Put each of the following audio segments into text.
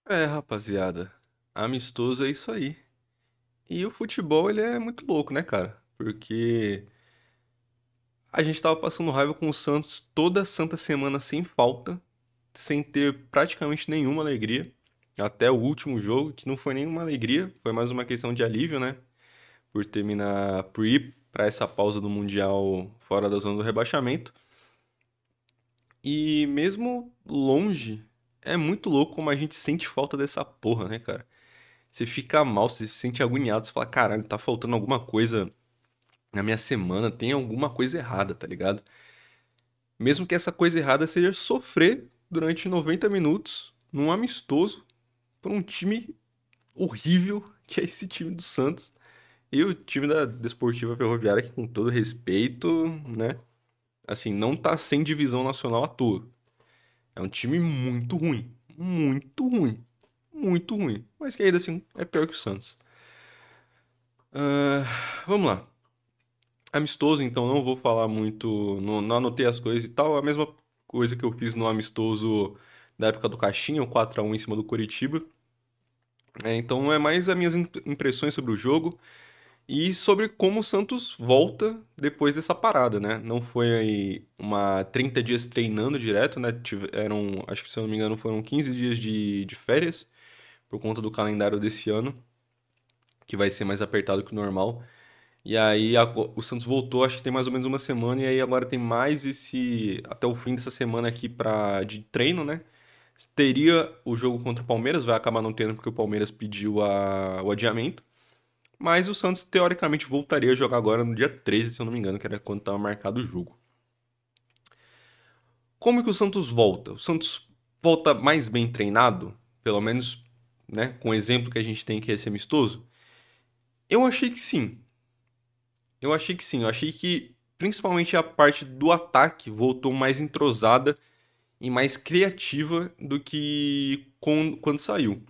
Rapaziada, amistoso é isso aí. E o futebol, ele é muito louco, né, cara? Porque a gente tava passando raiva com o Santos toda santa semana sem falta, sem ter praticamente nenhuma alegria. Até o último jogo, que não foi nenhuma alegria, foi mais uma questão de alívio, né? Por ir pra essa pausa do Mundial fora da zona do rebaixamento. E mesmo longe, é muito louco como a gente sente falta dessa porra, né, cara? Você fica mal, você se sente agoniado, você fala, caralho, tá faltando alguma coisa na minha semana, tem alguma coisa errada, tá ligado? Mesmo que essa coisa errada seja sofrer durante 90 minutos num amistoso por um time horrível que é esse time do Santos. E o time da Desportiva Ferroviária, que com todo respeito, né, assim, não tá sem divisão nacional à toa. É um time muito ruim, muito ruim, muito ruim. Mas que ainda assim é pior que o Santos. Vamos lá. Amistoso, então não vou falar muito, não anotei as coisas e tal. A mesma coisa que eu fiz no amistoso da época do Caixinha, o 4-1 em cima do Coritiba. Então é mais as minhas impressões sobre o jogo e sobre como o Santos volta depois dessa parada, né? Não foi aí uma 30 dias treinando direto, né? Tiveram, acho que se eu não me engano, foram 15 dias de férias por conta do calendário desse ano, que vai ser mais apertado que o normal. E aí o Santos voltou, acho que tem mais ou menos uma semana, e aí agora tem mais até o fim dessa semana aqui de treino, né? Teria o jogo contra o Palmeiras, vai acabar não tendo porque o Palmeiras pediu o adiamento. Mas o Santos teoricamente voltaria a jogar agora no dia 13, se eu não me engano, que era quando estava marcado o jogo. Como é que o Santos volta? O Santos volta mais bem treinado, pelo menos, né, com o exemplo que a gente tem que é esse amistoso? Eu achei que sim. Eu achei que sim. Eu achei que principalmente a parte do ataque voltou mais entrosada e mais criativa do que quando saiu.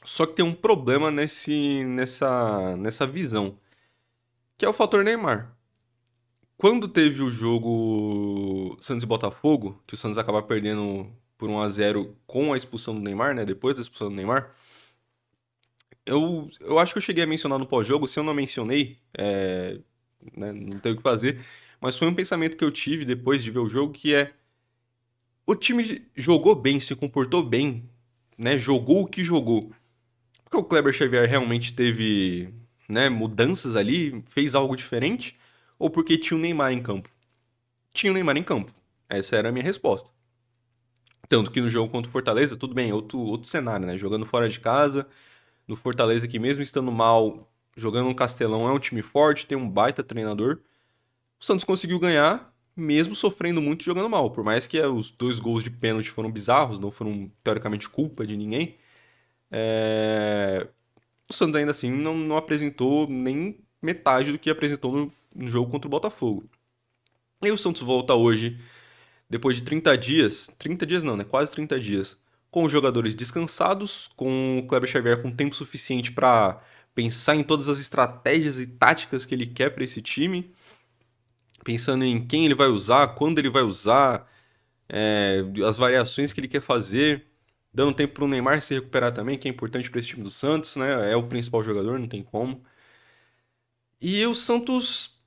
Só que tem um problema nessa visão, que é o fator Neymar. Quando teve o jogo Santos e Botafogo, que o Santos acaba perdendo por 1-0 com a expulsão do Neymar, né? Depois da expulsão do Neymar, eu acho que eu cheguei a mencionar no pós-jogo, se eu não mencionei, né, não tem o que fazer, mas foi um pensamento que eu tive depois de ver o jogo, que é o time jogou bem, se comportou bem, né? Jogou o que jogou. Porque o Kleber Xavier realmente teve, né, mudanças ali, fez algo diferente, ou porque tinha o Neymar em campo? Tinha o Neymar em campo. Essa era a minha resposta. Tanto que no jogo contra o Fortaleza, tudo bem, outro cenário, né? Jogando fora de casa, no Fortaleza que mesmo estando mal, jogando no Castelão, é um time forte, tem um baita treinador. O Santos conseguiu ganhar, mesmo sofrendo muito e jogando mal. Por mais que os dois gols de pênalti foram bizarros, não foram teoricamente culpa de ninguém, o Santos ainda assim não apresentou nem metade do que apresentou no jogo contra o Botafogo. E o Santos volta hoje, depois de 30 dias, 30 dias não, né? Quase 30 dias, com os jogadores descansados, com o Kleber Xavier com tempo suficiente para pensar em todas as estratégias e táticas que ele quer para esse time, pensando em quem ele vai usar, quando ele vai usar, as variações que ele quer fazer, dando tempo para o Neymar se recuperar também, que é importante para esse time do Santos, né? É o principal jogador, não tem como. E o Santos,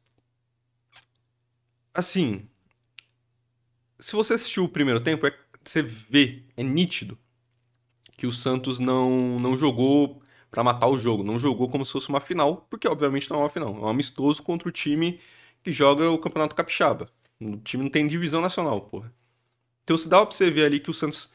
assim, se você assistiu o primeiro tempo, você vê, é nítido que o Santos não jogou para matar o jogo, não jogou como se fosse uma final, porque obviamente não é uma final, é um amistoso contra o time que joga o Campeonato Capixaba. O time não tem divisão nacional, porra. Então se dava pra você ver ali que o Santos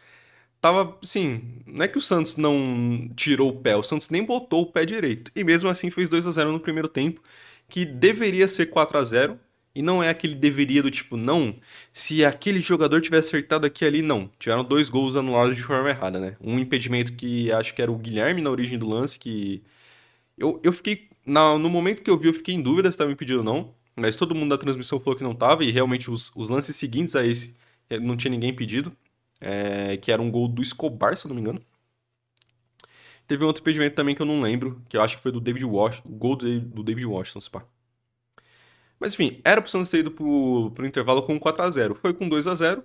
tava, assim, não é que o Santos não tirou o pé, o Santos nem botou o pé direito. E mesmo assim fez 2-0 no primeiro tempo, que deveria ser 4-0 e não é aquele deveria do tipo, não, se aquele jogador tivesse acertado aqui ali, não. Tiveram dois gols anulados de forma errada, né? Um impedimento que acho que era o Guilherme na origem do lance, que eu fiquei, no momento que eu vi, eu fiquei em dúvida se estava impedido ou não, mas todo mundo da transmissão falou que não estava, e realmente os lances seguintes a esse não tinha ninguém impedido, que era um gol do Escobar, se eu não me engano. Teve um outro impedimento também que eu não lembro, que eu acho que foi do David Washington, o gol do David Washington, se pá. Mas enfim, era pro Santos ter ido pro intervalo com 4-0. Foi com 2-0.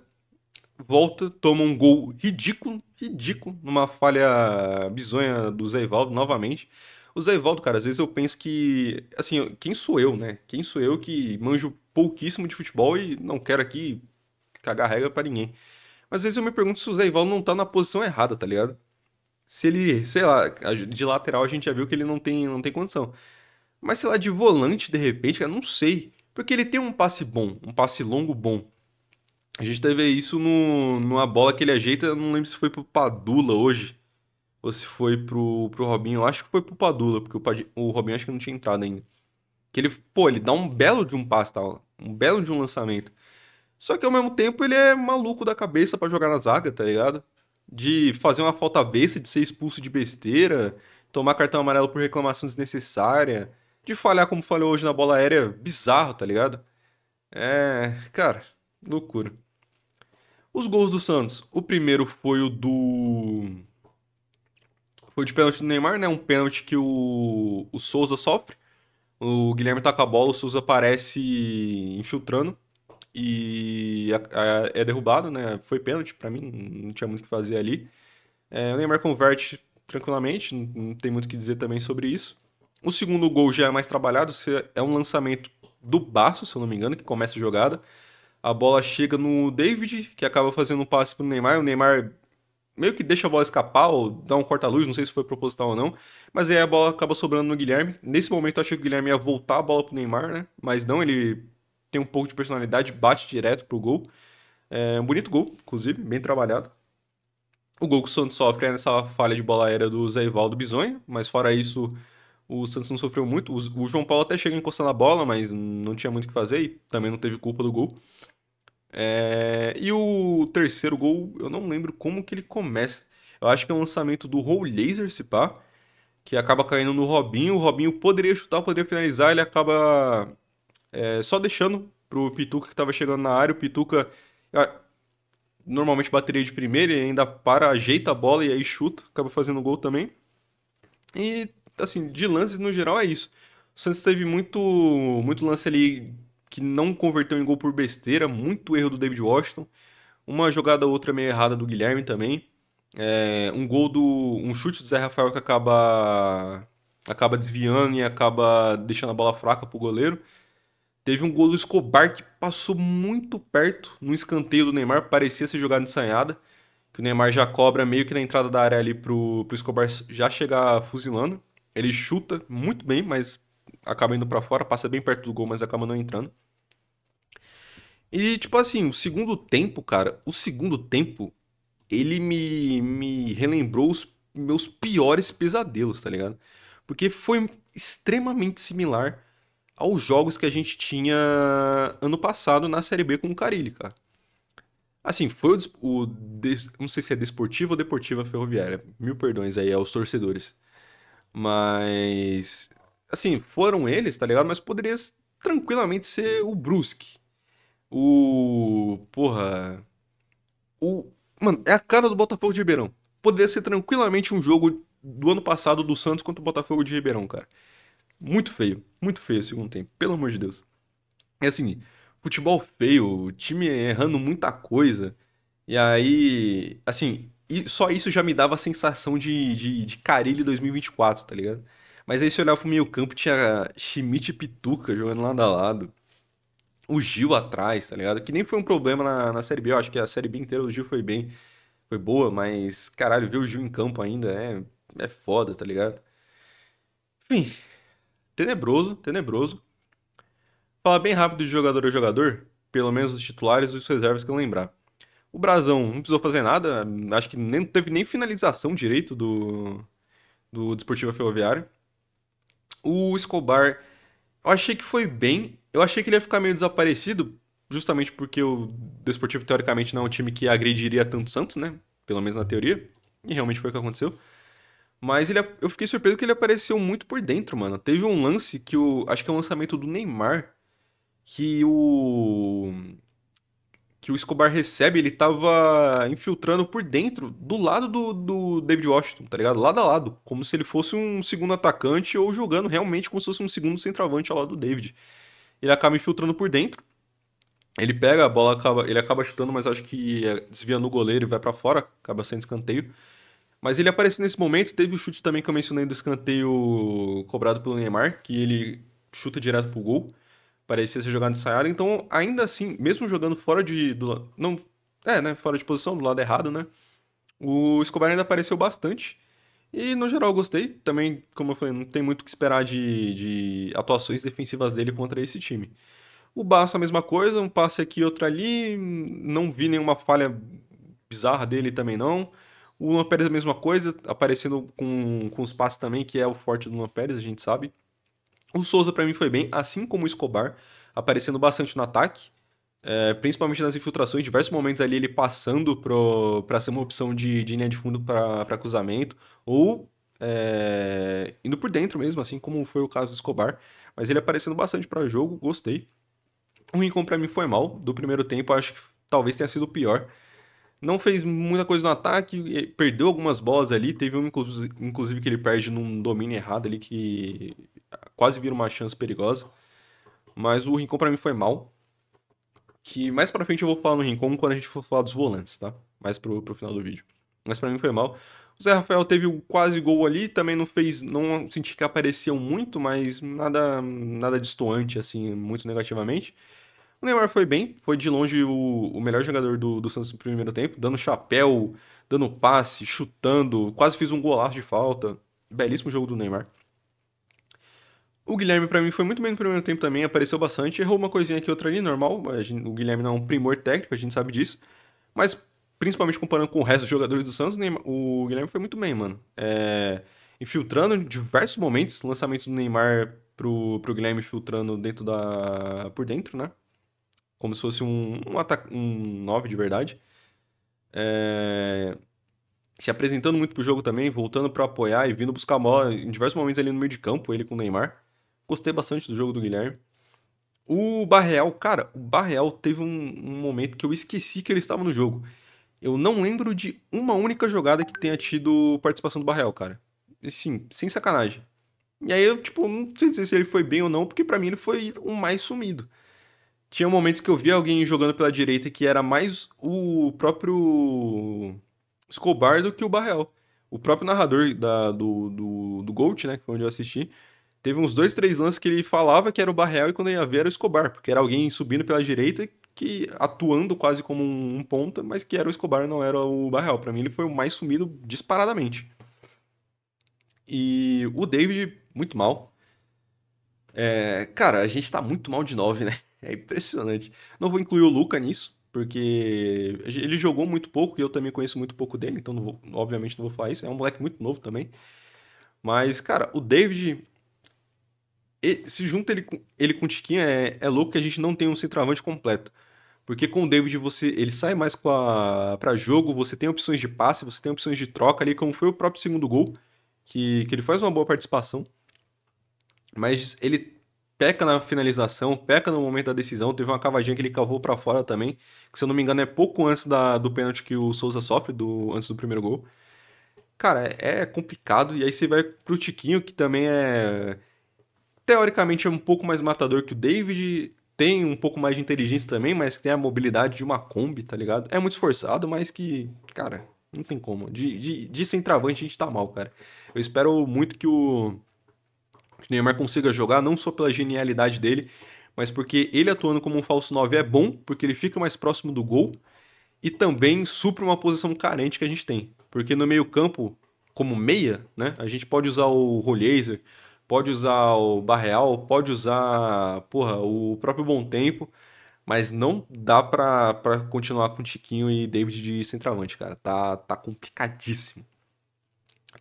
volta, toma um gol ridículo, ridículo, numa falha bizonha do Zé Ivaldo, novamente. O Zé Ivaldo, cara, às vezes eu penso que, assim, quem sou eu, né? Quem sou eu que manjo pouquíssimo de futebol e não quero aqui cagar regra pra ninguém. Mas às vezes eu me pergunto se o Zé Ivaldo não tá na posição errada, tá ligado? Se ele, sei lá, de lateral a gente já viu que ele não tem condição. Mas sei lá, de volante, de repente, cara, não sei. Porque ele tem um passe bom, um passe longo bom. A gente teve isso numa bola que ele ajeita, eu não lembro se foi pro Padula hoje, ou se foi pro Robinho. Eu acho que foi pro Padula, porque o Robinho acho que não tinha entrado ainda. Que ele, pô, ele dá um belo de um passe, tá? Um belo de um lançamento. Só que ao mesmo tempo ele é maluco da cabeça pra jogar na zaga, tá ligado? De fazer uma falta besta, de ser expulso de besteira, tomar cartão amarelo por reclamação desnecessária, de falhar como falhou hoje na bola aérea, bizarro, tá ligado? É, cara, loucura. Os gols do Santos. O primeiro foi o do. Foi de pênalti do Neymar, né? Um pênalti que o Souza sofre. O Guilherme tá com a bola, o Souza aparece infiltrando e é derrubado, né? Foi pênalti pra mim, não tinha muito o que fazer ali. O Neymar converte tranquilamente, não tem muito o que dizer também sobre isso. O segundo gol já é mais trabalhado, é um lançamento do Baço, se eu não me engano, que começa a jogada. A bola chega no David, que acaba fazendo um passe pro Neymar. O Neymar meio que deixa a bola escapar ou dá um corta-luz, não sei se foi proposital ou não. Mas aí a bola acaba sobrando no Guilherme. Nesse momento eu achei que o Guilherme ia voltar a bola pro Neymar, né? Mas não, ele tem um pouco de personalidade, bate direto pro gol. É um bonito gol, inclusive, bem trabalhado. O gol que o Santos sofre é nessa falha de bola aérea do Zé Ivaldo Bizonha, mas fora isso, o Santos não sofreu muito. O João Paulo até chega encostando a bola, mas não tinha muito o que fazer e também não teve culpa do gol. E o terceiro gol, eu não lembro como que ele começa. Eu acho que é um lançamento do Raul Laser, se pá, que acaba caindo no Robinho. O Robinho poderia chutar, poderia finalizar, ele acaba só deixando pro Pituca que tava chegando na área. O Pituca normalmente bateria de primeira e ainda para, ajeita a bola e aí chuta, acaba fazendo gol também. E, assim, de lances no geral é isso. O Santos teve muito lance ali que não converteu em gol por besteira, muito erro do David Washington. Uma jogada ou outra meio errada do Guilherme também. Um chute do Zé Rafael que acaba desviando e acaba deixando a bola fraca pro goleiro. Teve um gol do Escobar que passou muito perto no escanteio do Neymar, parecia ser jogado ensaiada, que o Neymar já cobra meio que na entrada da área ali pro Escobar já chegar fuzilando. Ele chuta muito bem, mas acaba indo pra fora, passa bem perto do gol, mas acaba não entrando. E, tipo assim, o segundo tempo, cara, o segundo tempo, ele me relembrou os meus piores pesadelos, tá ligado? Porque foi extremamente similar aos jogos que a gente tinha ano passado na Série B com o Carille, cara. Assim, foi não sei se é Desportivo ou Deportiva Ferroviária. Mil perdões aí aos torcedores. Mas, assim, foram eles, tá ligado? Mas poderia tranquilamente ser o Brusque. Porra. O. Mano, é a cara do Botafogo de Ribeirão. Poderia ser tranquilamente um jogo do ano passado do Santos contra o Botafogo de Ribeirão, cara. Muito feio o segundo tempo, pelo amor de Deus. É assim, futebol feio, o time errando muita coisa. E aí, assim, só isso já me dava a sensação de Carille 2024, tá ligado? Mas aí se olhar pro meio campo, tinha Schmidt e Pituca jogando lado a lado. O Gil atrás, tá ligado? Que nem foi um problema na Série B. Eu acho que a Série B inteira o Gil foi bem, foi boa, mas caralho, ver o Gil em campo ainda é foda, tá ligado? Enfim, tenebroso, tenebroso. Falar bem rápido de jogador a jogador, pelo menos os titulares e os reservas que eu lembrar. O Brasão não precisou fazer nada, acho que nem teve nem finalização direito do Desportivo Ferroviário. O Escobar, eu achei que foi bem, eu achei que ele ia ficar meio desaparecido, justamente porque o Desportivo teoricamente não é um time que agrediria tanto o Santos, né? Pelo menos na teoria, e realmente foi o que aconteceu. Mas eu fiquei surpreso que ele apareceu muito por dentro, mano. Teve um lance acho que é o lançamento do Neymar, que o Escobar recebe, ele tava infiltrando por dentro, do lado do David Washington, tá ligado? Lado a lado, como se ele fosse um segundo atacante ou jogando realmente como se fosse um segundo centroavante ao lado do David. Ele acaba infiltrando por dentro, Ele pega a bola, ele acaba chutando, mas acho que desvia no goleiro e vai pra fora, acaba sendo escanteio. Mas ele aparece nesse momento, teve o chute também que eu mencionei do escanteio cobrado pelo Neymar, que ele chuta direto pro gol. Parecia ser jogada ensaiada, então ainda assim, mesmo jogando fora não, né, fora de posição, do lado errado, né? O Escobar ainda apareceu bastante. E no geral eu gostei. Também, como eu falei, não tem muito o que esperar de atuações defensivas dele contra esse time. O Barça a mesma coisa, um passe aqui, outro ali. Não vi nenhuma falha bizarra dele também não. O Luan Pérez a mesma coisa, aparecendo com os passes também, que é o forte do Luan Pérez, a gente sabe. O Souza pra mim foi bem, assim como o Escobar, aparecendo bastante no ataque. Principalmente nas infiltrações, em diversos momentos ali ele passando para ser uma opção de linha de fundo para cruzamento, ou indo por dentro mesmo, assim como foi o caso do Escobar. Mas ele aparecendo bastante para o jogo, gostei. O Rincon para mim foi mal, do primeiro tempo acho que talvez tenha sido o pior. Não fez muita coisa no ataque, perdeu algumas bolas ali, teve um inclusive que ele perde num domínio errado ali que quase vira uma chance perigosa. Mas o Rincon para mim foi mal. Que mais pra frente eu vou falar no Rincon quando a gente for falar dos volantes, tá? Mais pro final do vídeo. Mas pra mim foi mal. O Zé Rafael teve o quase gol ali, também não fez, não senti que apareciam muito, mas nada destoante, assim, muito negativamente. O Neymar foi bem, foi de longe o melhor jogador do Santos no primeiro tempo, dando chapéu, dando passe, chutando, quase fez um golaço de falta. Belíssimo jogo do Neymar. O Guilherme, pra mim, foi muito bem no primeiro tempo também, apareceu bastante, errou uma coisinha aqui, outra ali, normal. O Guilherme não é um primor técnico, a gente sabe disso. Mas, principalmente comparando com o resto dos jogadores do Santos, o Guilherme foi muito bem, mano. Infiltrando em diversos momentos, lançamento do Neymar pro Guilherme filtrando por dentro, né? Como se fosse um 9 de verdade. É, Se apresentando muito pro jogo também, voltando pra apoiar e vindo buscar a bola em diversos momentos ali no meio de campo, ele com o Neymar. Gostei bastante do jogo do Guilherme. O Barreal, cara, o Barreal teve um momento que eu esqueci que ele estava no jogo. Eu não lembro de uma única jogada que tenha tido participação do Barreal, cara. Sim, sem sacanagem. E aí eu, tipo, não sei dizer se ele foi bem ou não, porque pra mim ele foi o mais sumido. Tinha momentos que eu via alguém jogando pela direita que era mais o próprio Escobar do que o Barreal. O próprio narrador do GOAT, né, que foi onde eu assisti, teve uns dois, três lances que ele falava que era o Barreal e quando ia ver era o Escobar, porque era alguém subindo pela direita que atuando quase como um ponta, mas que era o Escobar, não era o Barreal. Pra mim ele foi o mais sumido disparadamente. E o David, muito mal. Cara, a gente tá muito mal de 9, né? É impressionante. Não vou incluir o Luca nisso, porque ele jogou muito pouco e eu também conheço muito pouco dele, então obviamente não vou falar isso. É um moleque muito novo também. Mas, cara, o David, se junta ele com o Tiquinho, é louco que a gente não tem um centroavante completo. Porque com o David ele sai mais pra jogo, você tem opções de passe, você tem opções de troca ali, como foi o próprio segundo gol, que ele faz uma boa participação. Mas ele peca na finalização, peca no momento da decisão. Teve uma cavadinha que ele cavou pra fora também, que se eu não me engano é pouco antes do pênalti que o Souza sofre, antes do primeiro gol. Cara, é complicado. E aí você vai pro Tiquinho, que também teoricamente é um pouco mais matador que o David, tem um pouco mais de inteligência também, mas que tem a mobilidade de uma Kombi, tá ligado? É muito esforçado, mas que, cara, não tem como. De centroavante a gente tá mal, cara. Eu espero muito que o Neymar consiga jogar, não só pela genialidade dele, mas porque ele atuando como um falso 9 é bom, porque ele fica mais próximo do gol e também supre uma posição carente que a gente tem. Porque no meio-campo, como meia, né, a gente pode usar o Rolheiser, pode usar o Barreal, pode usar, porra, o próprio Bom Tempo, mas não dá pra continuar com Tiquinho e David de centroavante, cara. Tá complicadíssimo.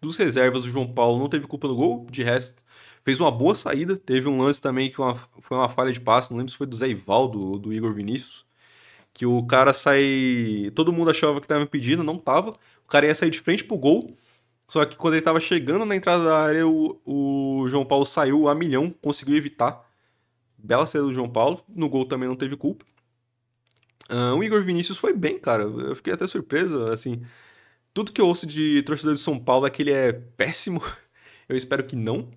Dos reservas, o João Paulo não teve culpa no gol, de resto, fez uma boa saída. Teve um lance também que foi uma falha de passe, não lembro se foi do Zé Ivaldo ou do Igor Vinícius, que o cara sai. Todo mundo achava que tava impedido, não tava. O cara ia sair de frente pro gol, só que quando ele tava chegando na entrada da área, o João Paulo saiu a milhão, conseguiu evitar. Bela saída do João Paulo, no gol também não teve culpa. O Igor Vinícius foi bem, cara. Eu fiquei até surpreso, assim. Tudo que eu ouço de torcedor de São Paulo é que ele é péssimo. Eu espero que não.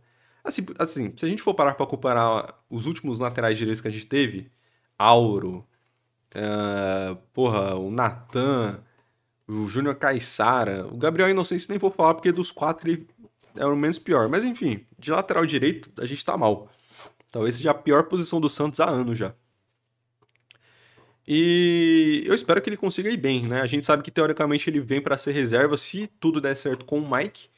Assim, se a gente for parar pra comparar os últimos laterais direitos que a gente teve, Auro, Porra, o Natan, o Júnior Caissara, o Gabriel Inocêncio nem vou falar porque dos quatro ele é o menos pior. Mas enfim, de lateral direito a gente tá mal. Talvez seja a pior posição do Santos há anos já. E eu espero que ele consiga ir bem, né? A gente sabe que teoricamente ele vem para ser reserva se tudo der certo com o Mike,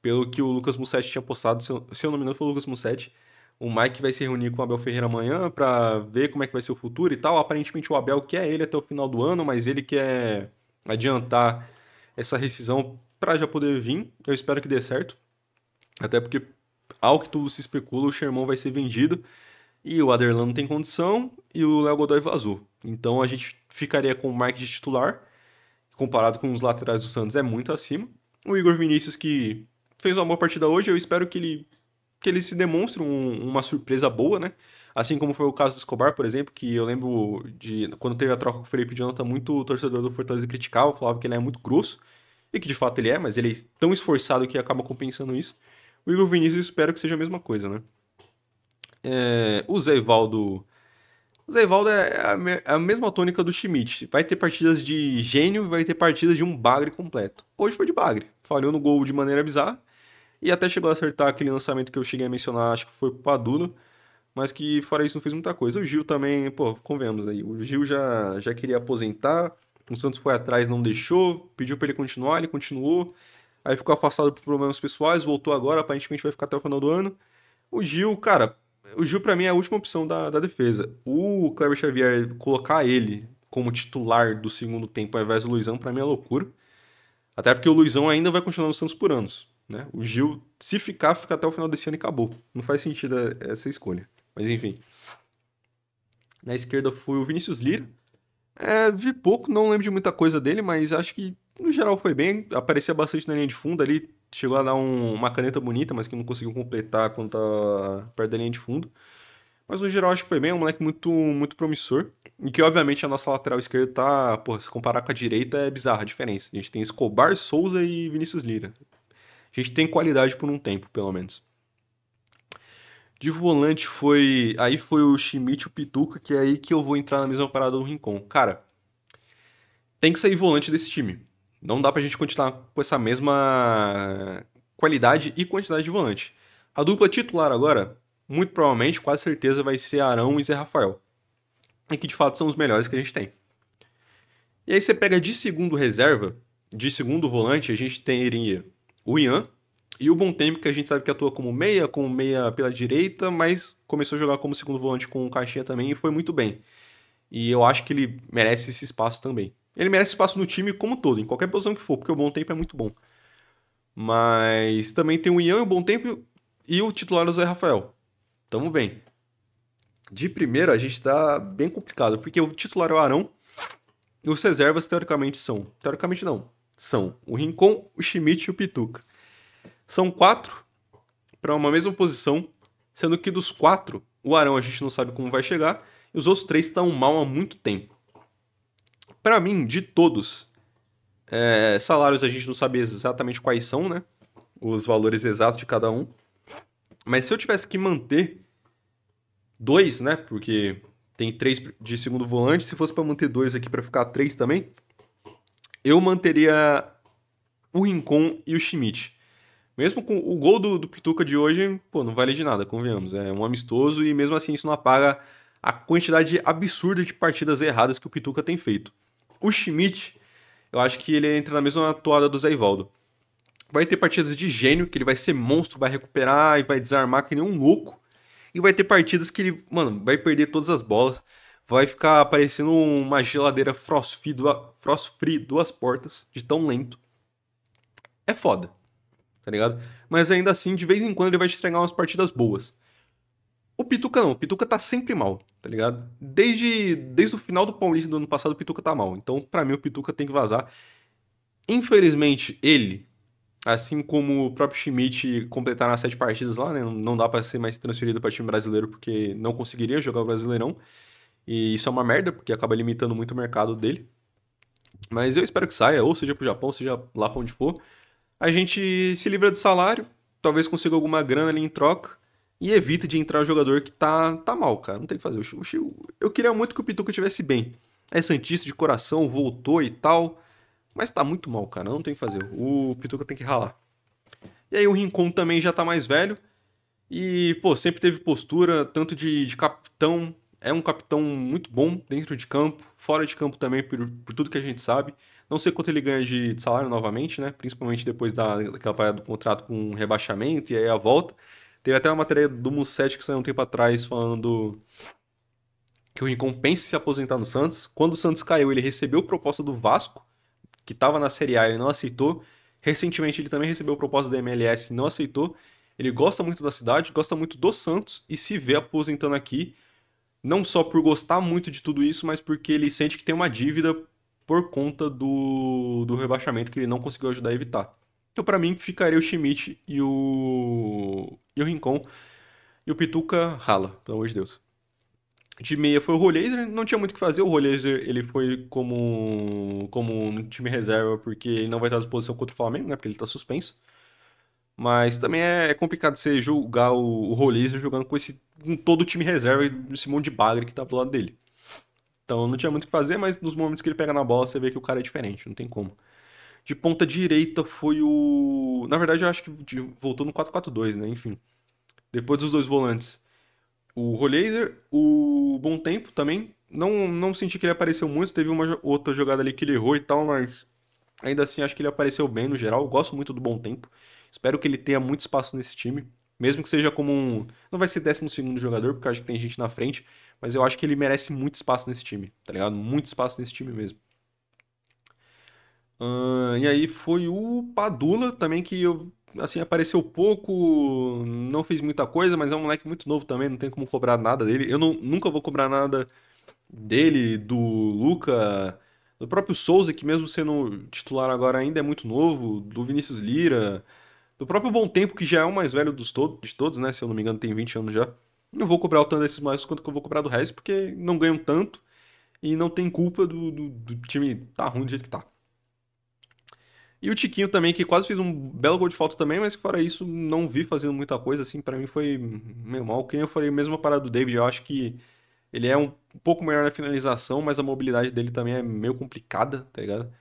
pelo que o Lucas Mussetti tinha postado, se eu não me engano foi o Lucas Mussetti. O Mike vai se reunir com o Abel Ferreira amanhã para ver como é que vai ser o futuro e tal. Aparentemente o Abel quer ele até o final do ano, mas ele quer adiantar essa rescisão para já poder vir. Eu espero que dê certo. Até porque, ao que tudo se especula, o Sherman vai ser vendido e o Aderlan não tem condição e o Léo Godoy vazou. Então a gente ficaria com o Mike de titular, comparado com os laterais do Santos, é muito acima. O Igor Vinícius, que fez uma boa partida hoje, eu espero que ele se demonstre uma surpresa boa, né? Assim como foi o caso do Escobar, por exemplo, que eu lembro de quando teve a troca com o Felipe Jonathan, muito o torcedor do Fortaleza criticava, falava que ele é muito grosso, e que de fato ele é, mas ele é tão esforçado que acaba compensando isso. O Igor Vinícius eu espero que seja a mesma coisa, né? O Zé Ivaldo. O Zé Ivaldo é a mesma tônica do Schmidt. Vai ter partidas de gênio e vai ter partidas de um bagre completo. Hoje foi de bagre. Falhou no gol de maneira bizarra. E até chegou a acertar aquele lançamento que eu cheguei a mencionar, acho que foi pro Padula. Mas que fora isso não fez muita coisa. O Gil também, pô, convenhamos aí. O Gil já queria aposentar. O Santos foi atrás, não deixou. Pediu pra ele continuar, ele continuou. Aí ficou afastado por problemas pessoais, voltou agora, aparentemente vai ficar até o final do ano. O Gil, cara, o Gil pra mim é a última opção da defesa. O Kleber Xavier colocar ele como titular do segundo tempo ao invés do Luizão, pra mim é loucura. Até porque o Luizão ainda vai continuar no Santos por anos, né? O Gil, se ficar, fica até o final desse ano e acabou. Não faz sentido essa escolha. Mas enfim. Na esquerda foi o Vinícius Lira. Vi pouco, não lembro de muita coisa dele, mas acho que no geral foi bem. Aparecia bastante na linha de fundo ali. Chegou a dar uma caneta bonita, mas que não conseguiu completar quando tá perto da linha de fundo. Mas no geral acho que foi bem, é um moleque muito promissor. E que obviamente a nossa lateral esquerda tá, porra, se comparar com a direita é bizarra a diferença. A gente tem Escobar, Souza e Vinícius Lira. A gente tem qualidade por um tempo, pelo menos. De volante foi. Aí foi o Schmidt e o Pituca, que é aí que eu vou entrar na mesma parada do Rincon. Cara, tem que sair volante desse time. Não dá pra gente continuar com essa mesma qualidade e quantidade de volante. A dupla titular agora, muito provavelmente, quase certeza, vai ser Arão e Zé Rafael. E que de fato são os melhores que a gente tem. E aí você pega de segundo reserva, de segundo volante, a gente teria o Ian e o Bontempo, que a gente sabe que atua como meia pela direita, mas começou a jogar como segundo volante com o Caixinha também e foi muito bem. E eu acho que ele merece esse espaço também. Ele merece espaço no time como um todo, em qualquer posição que for, porque o Bontempo é muito bom. Mas também tem o Ian, o Bontempo e o titular do Zé Rafael. Tamo bem. De primeira, a gente tá bem complicado, porque o titular é o Arão e os reservas, teoricamente, são. Teoricamente, não. São o Rincon, o Schmidt e o Pituca. São quatro para uma mesma posição, sendo que dos quatro, o Arão a gente não sabe como vai chegar e os outros três estão mal há muito tempo. Para mim, de todos, salários a gente não sabe exatamente quais são, né? Os valores exatos de cada um. Mas se eu tivesse que manter dois, né? Porque tem três de segundo volante, se fosse para manter dois aqui para ficar três também, eu manteria o Rincon e o Schmidt. Mesmo com o gol do Pituca de hoje, pô, não vale de nada, convenhamos. É um amistoso e mesmo assim isso não apaga a quantidade absurda de partidas erradas que o Pituca tem feito. O Schmidt, eu acho que ele entra na mesma toada do Zé Ivaldo. Vai ter partidas de gênio, que ele vai ser monstro, vai recuperar e vai desarmar que nem um louco. E vai ter partidas que ele, mano, vai perder todas as bolas. Vai ficar parecendo uma geladeira frost free duas portas, de tão lento. É foda, tá ligado? Mas ainda assim, de vez em quando ele vai te entregar umas partidas boas. O Pituca não, o Pituca tá sempre mal, tá ligado? Desde o final do Paulista do ano passado, o Pituca tá mal. Então, pra mim, o Pituca tem que vazar. Infelizmente, ele, assim como o próprio Schmidt, completaram as 7 partidas lá, né? Não dá pra ser mais transferido pra time brasileiro porque não conseguiria jogar o Brasileirão. E isso é uma merda, porque acaba limitando muito o mercado dele. Mas eu espero que saia, ou seja pro Japão, seja lá pra onde for. A gente se livra do salário, talvez consiga alguma grana ali em troca. E evita de entrar jogador que tá mal, cara. Não tem o que fazer. Eu queria muito que o Pituca estivesse bem. é santista de coração, voltou e tal, mas tá muito mal, cara, não tem o que fazer. O Pituca tem que ralar. E aí o Rincon também já tá mais velho e, pô, sempre teve postura, tanto de capitão, é um capitão muito bom dentro de campo, fora de campo também, por tudo que a gente sabe. Não sei quanto ele ganha de salário novamente, né? Principalmente depois daquela parada do contrato com um rebaixamento e aí a volta. Teve até uma matéria do Musetti que saiu um tempo atrás falando que o Rincon pensa em se aposentar no Santos. Quando o Santos caiu, ele recebeu proposta do Vasco, que estava na Série A e ele não aceitou. Recentemente ele também recebeu proposta da MLS e não aceitou. Ele gosta muito da cidade, gosta muito do Santos e se vê aposentando aqui, não só por gostar muito de tudo isso, mas porque ele sente que tem uma dívida por conta do rebaixamento que ele não conseguiu ajudar a evitar. Então, pra mim, ficaria o Schmidt e o Rincon. E o Pituca rala, pelo amor de Deus. De meia foi o Rollaser, não tinha muito o que fazer. O Rollaser ele foi como um time reserva, porque ele não vai estar à disposição contra o Flamengo, né? Porque ele tá suspenso. Mas também é complicado você julgar o Rollaser jogando com todo o time reserva e esse monte de bagre que tá do lado dele. Então não tinha muito o que fazer, mas nos momentos que ele pega na bola você vê que o cara é diferente, não tem como. De ponta direita foi o. Na verdade, eu acho que voltou no 4-4-2, né? Enfim. Depois dos dois volantes. O Rollaser, o Bom Tempo também. Não senti que ele apareceu muito. Teve uma outra jogada ali que ele errou e tal, mas ainda assim acho que ele apareceu bem no geral. Eu gosto muito do Bom Tempo. Espero que ele tenha muito espaço nesse time. Mesmo que seja como um. Não vai ser 12º jogador, porque eu acho que tem gente na frente. Mas eu acho que ele merece muito espaço nesse time, tá ligado? Muito espaço nesse time mesmo. E aí foi o Padula também, que assim, apareceu pouco, não fez muita coisa, mas é um moleque muito novo também, não tem como cobrar nada dele. Eu nunca vou cobrar nada dele, do Luca, do próprio Souza, que mesmo sendo titular agora ainda é muito novo, do Vinícius Lira, do próprio Bom Tempo, que já é o mais velho de todos, né? Se eu não me engano, tem 20 anos já. Não vou cobrar o tanto desses mais quanto que eu vou cobrar do resto, porque não ganham tanto e não tem culpa do time tá ruim do jeito que tá. E o Tiquinho também, que quase fez um belo gol de falta também, mas que fora isso, não vi fazendo muita coisa, assim, pra mim foi meio mal. Que nem eu falei, mesmo a parada do David, eu acho que ele é um pouco melhor na finalização, mas a mobilidade dele também é meio complicada, tá ligado?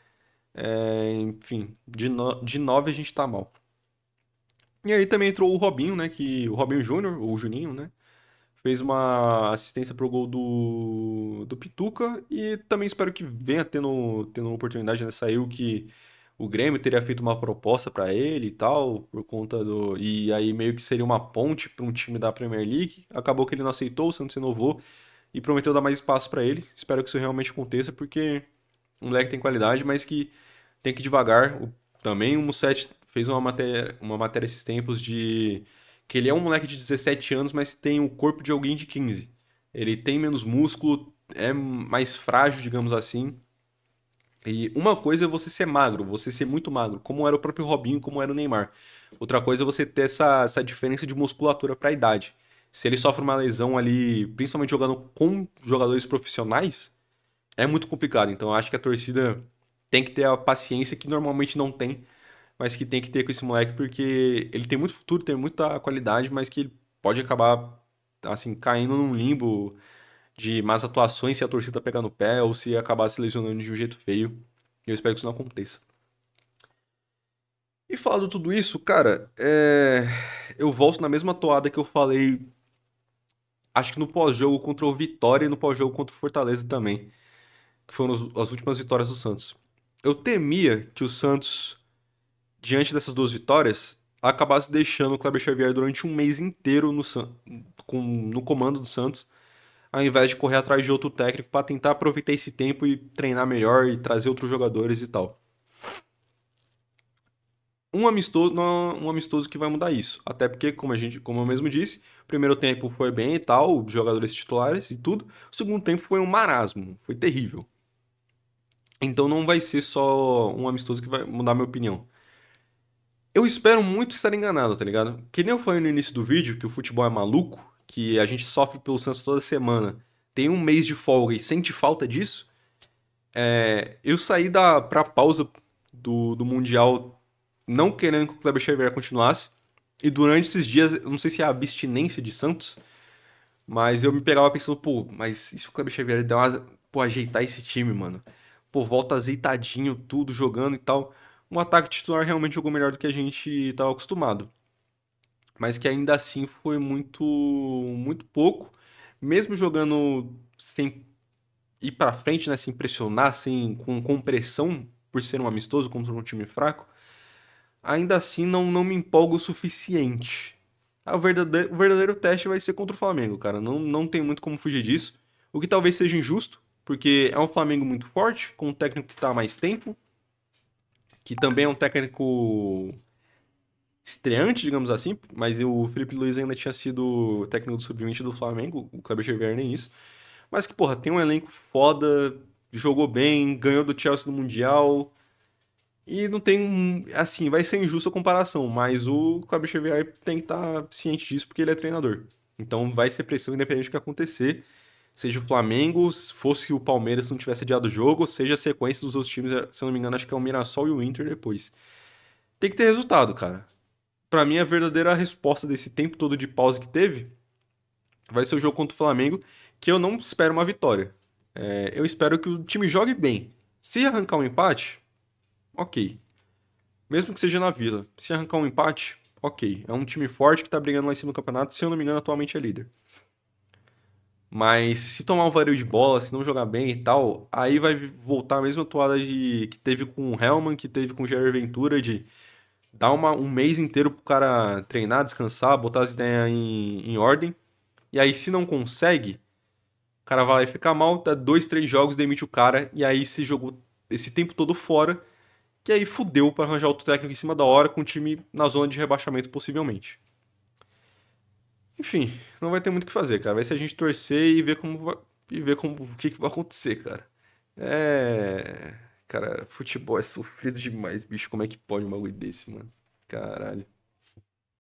Enfim, de 9 a gente tá mal. E aí também entrou o Robinho, né, que o Robinho Júnior, ou o Juninho, né, fez uma assistência pro gol do Pituca e também espero que venha tendo uma oportunidade, né, saiu que o Grêmio teria feito uma proposta pra ele e tal, por conta do. E aí meio que seria uma ponte pra um time da Premier League. Acabou que ele não aceitou, o Santos renovou e prometeu dar mais espaço pra ele. Espero que isso realmente aconteça, porque o moleque tem qualidade, mas que tem que ir devagar. Também o Musetti fez uma matéria esses tempos de que ele é um moleque de 17 anos, mas tem o corpo de alguém de 15. Ele tem menos músculo, é mais frágil, digamos assim. E uma coisa é você ser magro, você ser muito magro, como era o próprio Robinho, como era o Neymar. Outra coisa é você ter essa diferença de musculatura para a idade. Se ele sofre uma lesão ali, principalmente jogando com jogadores profissionais, é muito complicado. Então eu acho que a torcida tem que ter a paciência que normalmente não tem, mas que tem que ter com esse moleque, porque ele tem muito futuro, tem muita qualidade, mas que ele pode acabar assim caindo num limbo de más atuações se a torcida pegar no pé ou se acabar se lesionando de um jeito feio. Eu espero que isso não aconteça. E falando tudo isso, cara, eu volto na mesma toada que eu falei, acho que no pós-jogo contra o Vitória e no pós-jogo contra o Fortaleza também, que foram as últimas vitórias do Santos. Eu temia que o Santos, diante dessas duas vitórias, acabasse deixando o Kleber Xavier durante um mês inteiro no comando do Santos, ao invés de correr atrás de outro técnico para tentar aproveitar esse tempo e treinar melhor e trazer outros jogadores e tal. Um amistoso que vai mudar isso. Até porque, como eu mesmo disse, o primeiro tempo foi bem e tal, jogadores titulares e tudo. O segundo tempo foi um marasmo, foi terrível. Então não vai ser só um amistoso que vai mudar minha opinião. Eu espero muito estar enganado, tá ligado? Que nem eu falei no início do vídeo, que o futebol é maluco, que a gente sofre pelo Santos toda semana, tem um mês de folga e sente falta disso. Eu saí pra pausa do Mundial não querendo que o Kleber Xavier continuasse. E durante esses dias, eu não sei se é a abstinência de Santos, mas eu me pegava pensando, pô, mas e se o Kleber Xavier pô, ajeitar esse time, mano. Pô, volta azeitadinho, tudo, jogando e tal. Um ataque titular realmente jogou melhor do que a gente tava acostumado. Mas que ainda assim foi muito pouco. Mesmo jogando sem ir pra frente, né, sem pressionar, sem com pressão, por ser um amistoso contra um time fraco, ainda assim não me empolga o suficiente. O verdadeiro teste vai ser contra o Flamengo, cara. Não tem muito como fugir disso. O que talvez seja injusto, porque é um Flamengo muito forte, com um técnico que tá há mais tempo, que também é um técnico estreante, digamos assim, mas o Felipe Luiz ainda tinha sido técnico do Sub-20 do Flamengo, o Kleber Xavier nem isso. Mas que, porra, tem um elenco foda, jogou bem, ganhou do Chelsea no Mundial. E não tem, assim, vai ser injusta a comparação, mas o Kleber Xavier tem que estar ciente disso porque ele é treinador. Então vai ser pressão independente do que acontecer. Seja o Flamengo, se fosse o Palmeiras se não tivesse adiado o jogo, seja a sequência dos outros times, se eu não me engano, acho que é o Mirassol e o Inter depois. Tem que ter resultado, cara. Pra mim, a verdadeira resposta desse tempo todo de pausa que teve vai ser o jogo contra o Flamengo, que eu não espero uma vitória. Eu espero que o time jogue bem. Se arrancar um empate, ok. Mesmo que seja na Vila. Se arrancar um empate, ok. É um time forte que tá brigando lá em cima do campeonato. Se eu não me engano, atualmente é líder. Mas se tomar um vareio de bola, se não jogar bem e tal, aí vai voltar a mesma toada que teve com o Hellman, que teve com o Jair Ventura, de dar um mês inteiro pro cara treinar, descansar, botar as ideias em ordem. E aí, se não consegue, o cara vai lá e fica mal, dá 2, 3 jogos, demite o cara, e aí se jogou esse tempo todo fora, que aí fudeu pra arranjar outro técnico em cima da hora com o time na zona de rebaixamento, possivelmente. Enfim, não vai ter muito o que fazer, cara. Vai ser a gente torcer e ver o que vai acontecer, cara. É. Cara, futebol é sofrido demais, bicho. Como é que pode um bagulho desse, mano? Caralho.